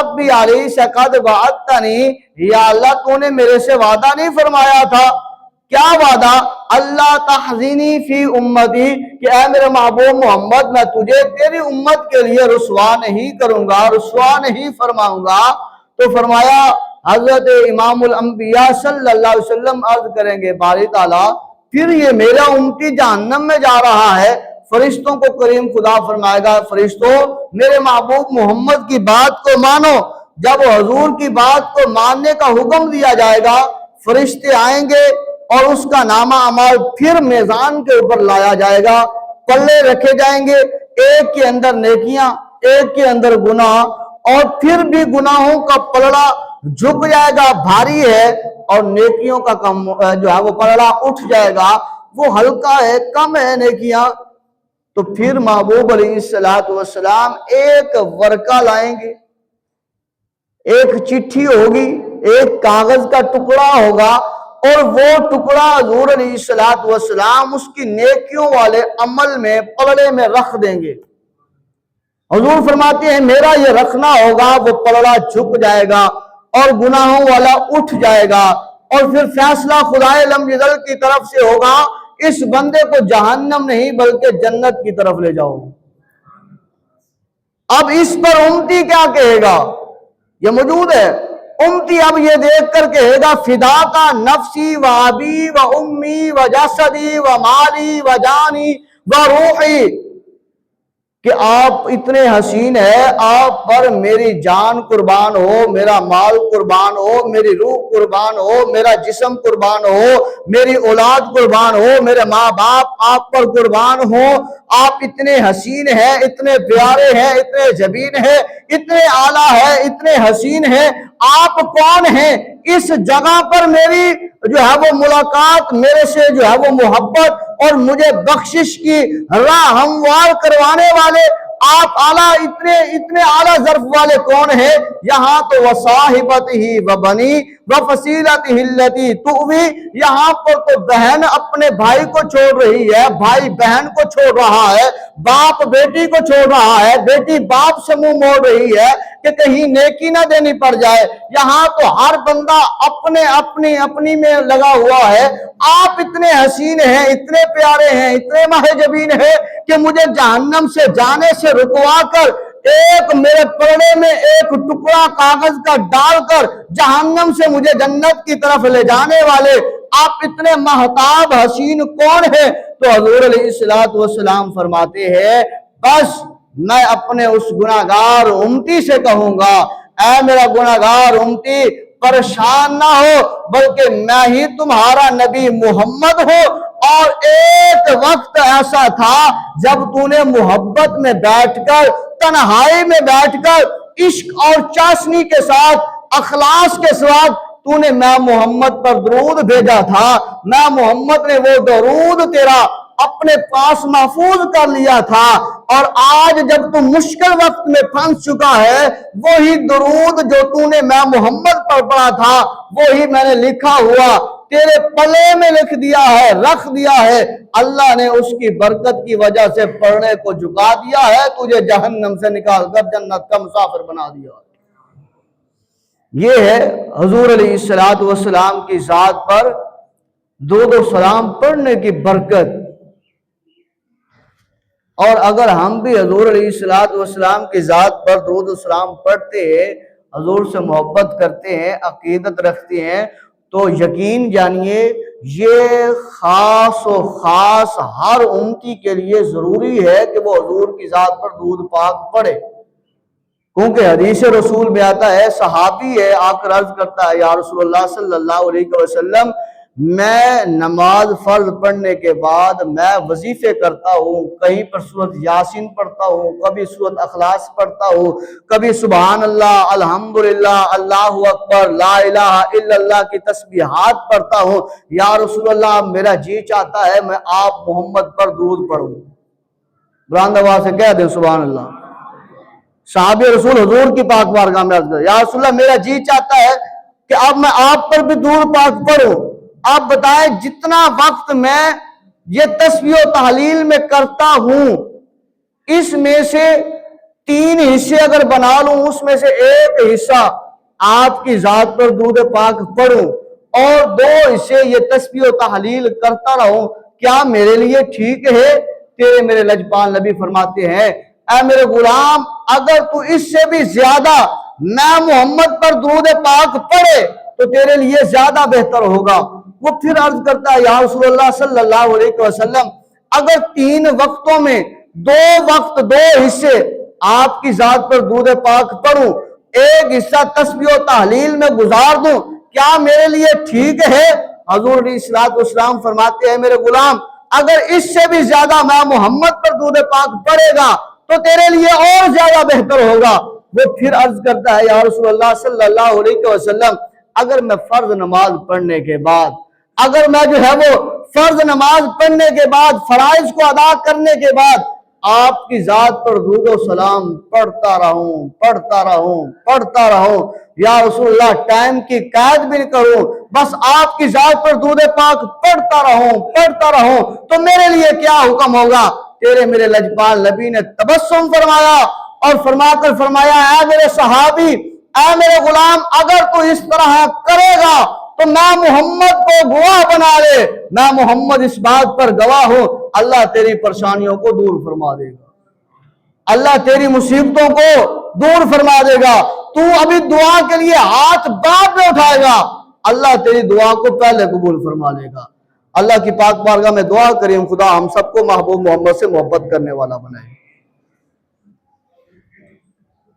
ربی علیہ قد وعدتنی، یا اللہ تو نے میرے سے وعدہ نہیں فرمایا تھا؟ کیا وعدہ؟ اللہ تحزینی فی امتی، کہ اے میرے محبوب محمد میں تجھے تیری امت کے لیے رسوا نہیں کروں گا، رسوا نہیں فرماؤں گا۔ تو فرمایا حضرت امام الانبیاء صلی اللہ علیہ وسلم عرض کریں گے باری تعالیٰ پھر یہ میرا امتی جہنم میں جا رہا ہے۔ فرشتوں کو کریم خدا فرمائے گا فرشتوں میرے محبوب محمد کی بات کو مانو۔ جب حضور کی بات کو ماننے کا حکم دیا جائے گا فرشتے آئیں گے اور اس کا نامہ اعمال پھر میزان کے اوپر لایا جائے گا، پلے رکھے جائیں گے، ایک کے اندر نیکیاں ایک کے اندر گناہ، اور پھر بھی گناہوں کا پلڑا جھک جائے گا، بھاری ہے، اور نیکیوں کا کم جو ہے وہ پلڑا اٹھ جائے گا، وہ ہلکا ہے، کم ہے نیکیاں۔ تو پھر محبوب علیہ السلام ایک ورقہ لائیں گے، ایک چٹھی ہوگی، ایک کاغذ کا ٹکڑا ہوگا، اور وہ ٹکڑا حضور علیہ السلام اس کی نیکیوں والے عمل میں پلڑے میں رکھ دیں گے۔ حضور فرماتے ہیں میرا یہ رکھنا ہوگا، وہ پلڑا جھک جائے گا اور گناہوں والا اٹھ جائے گا، اور پھر فیصلہ خدائے لم یزل کی طرف سے ہوگا اس بندے کو جہنم نہیں بلکہ جنت کی طرف لے جاؤ۔ اب اس پر امتی کیا کہے گا؟ یہ موجود ہے۔ امتی اب یہ دیکھ کر کہے گا فدا کا نفسی و ابی و امی و جسدی و مالی و جانی و روحی، کہ آپ اتنے حسین ہیں، آپ پر میری جان قربان ہو، میرا مال قربان ہو، میری روح قربان ہو، میرا جسم قربان ہو، میری اولاد قربان ہو، میرے ماں باپ آپ پر قربان ہو۔ آپ اتنے حسین ہیں، اتنے پیارے ہیں، اتنے جبین ہیں، اتنے اعلیٰ ہیں، اتنے حسین ہیں، آپ کون ہیں؟ اس جگہ پر میری جو ہے وہ ملاقات، میرے سے جو ہے وہ محبت اور مجھے بخشش کی راہ ہموار کروانے والے آپ اعلیٰ اتنے اعلیٰ ظرف والے کون ہیں؟ یہاں تو وصاحبتہ وبنی وفصیلتہ التی تؤوی، یہاں پر تو بہن اپنے بھائی کو چھوڑ رہی ہے، بھائی بہن کو چھوڑ رہا ہے، باپ بیٹی کو چھوڑ رہا ہے، بیٹی باپ سے منہ موڑ رہی ہے کہ کہیں نیکی نہ دینی پڑ جائے۔ یہاں تو ہر بندہ اپنی میں لگا ہوا ہے۔ آپ اتنے حسین ہیں، اتنے پیارے ہیں، اتنے ماہ جبین ہیں کہ مجھے جہنم سے جانے سے رکوا کر ایک میرے پردے میں ایک ٹکڑا کاغذ کا ڈال کر جہنم سے مجھے جنت کی طرف لے جانے والے آپ اتنے مہتاب حسین کون ہیں؟ تو حضور علیہ السلام فرماتے ہیں بس میں اپنے اس گناہگار امتی سے کہوں گا اے میرا گناہگار امتی پریشان نہ ہو، بلکہ میں ہی تمہارا نبی محمد ہوں۔ اور ایک وقت ایسا تھا جب تو نے محبت میں بیٹھ کر، تنہائی میں بیٹھ کر، عشق اور چاشنی کے ساتھ، اخلاص کے ساتھ تو نے میں محمد پر درود بھیجا تھا، میں محمد نے وہ درود تیرا اپنے پاس محفوظ کر لیا تھا، اور آج جب تو مشکل وقت میں پھنس چکا ہے وہی درود جو تو نے میں محمد پر پڑھا تھا وہی میں نے لکھا ہوا تیرے پلے میں لکھ دیا ہے، رکھ دیا ہے۔ اللہ نے اس کی برکت کی وجہ سے پڑھنے کو جھکا دیا ہے، تجھے جہنم سے نکال کر جنت کا مسافر بنا دیا۔ یہ ہے حضور علیہ السلام کی ذات پر درود و سلام پڑھنے کی برکت۔ اور اگر ہم بھی حضور علیہ السلام کی ذات پر درود و سلام پڑھتے ہیں، حضور سے محبت کرتے ہیں، عقیدت رکھتے ہیں، تو یقین جانیے یہ خاص و خاص ہر امتی کے لیے ضروری ہے کہ وہ حضور کی ذات پر درود پاک پڑھے، کیونکہ حدیث رسول میں آتا ہے، صحابی ہے آ کر عرض کرتا ہے یا رسول اللہ صلی اللہ علیہ وسلم میں نماز فرض پڑھنے کے بعد میں وظیفے کرتا ہوں، کہیں پر سورۃ یاسین پڑھتا ہوں، کبھی سورۃ اخلاص پڑھتا ہوں، کبھی سبحان اللہ، الحمدللہ، اللہ اکبر، لا الہ الا اللہ کی تسبیحات پڑھتا ہوں۔ یا رسول اللہ میرا جی چاہتا ہے میں آپ محمد پر درود پڑھوں۔ بلند آواز سے کہہ دیں سبحان اللہ۔ صحابی رسول حضور کی پاک بارگاہ میں عرض کرتے یا رسول اللہ میرا جی چاہتا ہے کہ اب میں آپ پر بھی درود پاک پڑھوں۔ آپ بتائیں جتنا وقت میں یہ تسبیح و تحلیل میں کرتا ہوں اس میں سے 3 حصے اگر بنا لوں، اس میں سے ایک حصہ آپ کی ذات پر درود پاک پڑھوں اور 2 حصے یہ تسبیح و تحلیل کرتا رہوں، کیا میرے لیے ٹھیک ہے؟ تیرے میرے لجپال نبی فرماتے ہیں اے میرے غلام، اگر تو اس سے بھی زیادہ میں محمد پر درود پاک پڑھے تو تیرے لیے زیادہ بہتر ہوگا۔ وہ پھر عرض کرتا ہے یا رسول اللہ صلی اللہ علیہ وسلم، اگر 3 وقتوں میں 2 وقت 2 حصے آپ کی ذات پر درود پاک پڑھوں، ایک حصہ تسبیح و تحلیل میں گزار دوں، کیا میرے لیے ٹھیک ہے؟ حضور علیہ الصلوۃ والسلام فرماتے ہیں میرے غلام، اگر اس سے بھی زیادہ میں محمد پر درود پاک پڑھے گا تو تیرے لیے اور زیادہ بہتر ہوگا۔ وہ پھر عرض کرتا ہے یا رسول اللہ صلی اللہ علیہ وسلم، اگر میں فرض نماز پڑھنے کے بعد، اگر میں جو ہے وہ فرض نماز پڑھنے کے بعد، فرائض کو ادا کرنے کے بعد آپ کی ذات پر درود و سلام پڑھتا رہوں یا رسول اللہ ٹائم کی قید بھی کروں، بس آپ کی ذات پر درود پاک پڑھتا رہوں تو میرے لیے کیا حکم ہوگا؟ تیرے میرے لجپال نبی نے تبسم فرمایا اور فرما کر فرمایا اے میرے صحابی، اے میرے غلام، اگر تو اس طرح کرے گا تو میں محمد کو گواہ بنا لے، میں محمد اس بات پر گواہ ہوں، اللہ تیری پریشانیوں کو دور فرما دے گا، اللہ تیری مصیبتوں کو دور فرما دے گا۔ تو ابھی دعا کے لیے ہاتھ بعد میں اٹھائے گا، اللہ تیری دعا کو پہلے قبول فرما لے گا۔ اللہ کی پاک بارگاہ میں دعا کریں خدا ہم سب کو محبوب محمد سے محبت کرنے والا بنائے۔